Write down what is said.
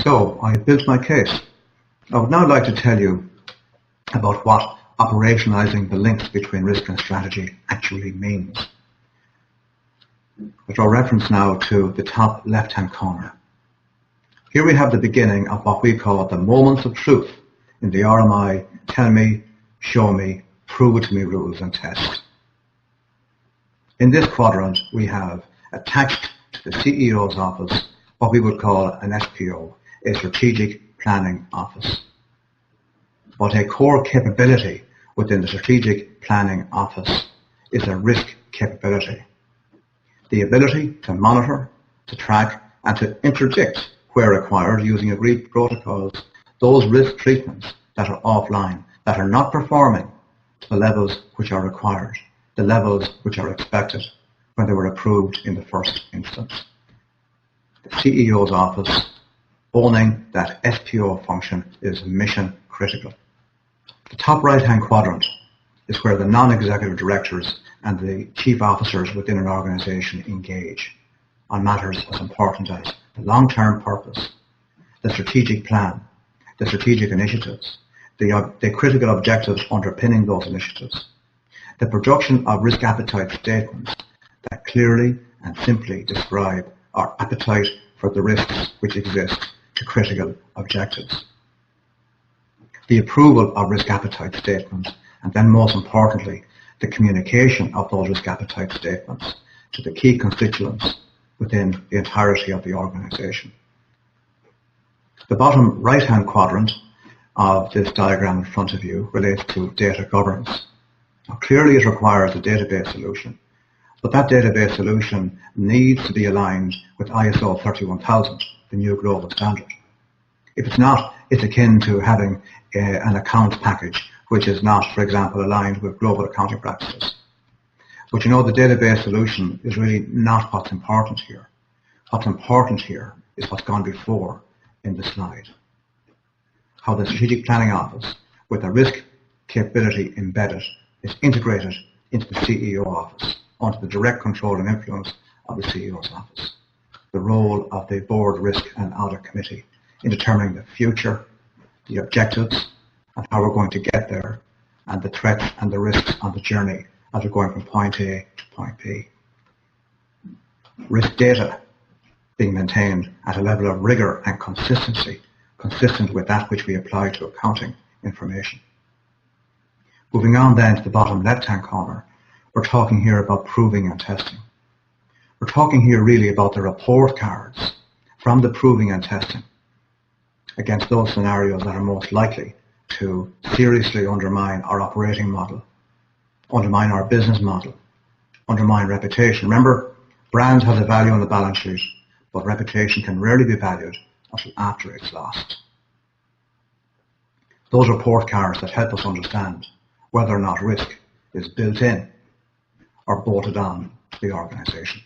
So I have built my case. I would now like to tell you about what operationalizing the links between risk and strategy actually means. I draw reference now to the top left-hand corner. Here we have the beginning of what we call the moments of truth in the RMI tell me, show me, prove it to me rules and tests. In this quadrant we have attached to the CEO's office what we would call an SPO, a strategic planning office. But a core capability within the strategic planning office is a risk capability. The ability to monitor, to track and to interdict where required using agreed protocols those risk treatments that are offline, that are not performing to the levels which are required, the levels which are expected when they were approved in the first instance. The CEO's office owning that SPO function is mission critical. The top right-hand quadrant is where the non-executive directors and the chief officers within an organization engage on matters as important as the long-term purpose, the strategic plan, the strategic initiatives, the critical objectives underpinning those initiatives, the production of risk appetite statements that clearly and simply describe our appetite for the risks which exist to critical objectives, the approval of risk appetite statements, and then most importantly, the communication of those risk appetite statements to the key constituents within the entirety of the organization. The bottom right-hand quadrant of this diagram in front of you relates to data governance. Now, clearly it requires a database solution, but that database solution needs to be aligned with ISO 31000, the new global standard. If it's not, it's akin to having an accounts package which is not, for example, aligned with global accounting practices. But you know, the database solution is really not what's important here. What's important here is what's gone before in the slide. How the Strategic Planning Office, with a risk capability embedded, is integrated into the CEO office, under the direct control and influence of the CEO's office. The role of the Board Risk and Audit Committee in determining the future, the objectives, and how we're going to get there, and the threats and the risks on the journey as we're going from point A to point B. Risk data being maintained at a level of rigor and consistency, consistent with that which we apply to accounting information. Moving on then to the bottom left-hand corner, we're talking here about proving and testing. We're talking here really about the report cards from the proving and testing against those scenarios that are most likely to seriously undermine our operating model, undermine our business model, undermine reputation. Remember, brand has a value on the balance sheet, but reputation can rarely be valued until after it's lost. Those report cards that help us understand whether or not risk is built in or bolted on to the organization.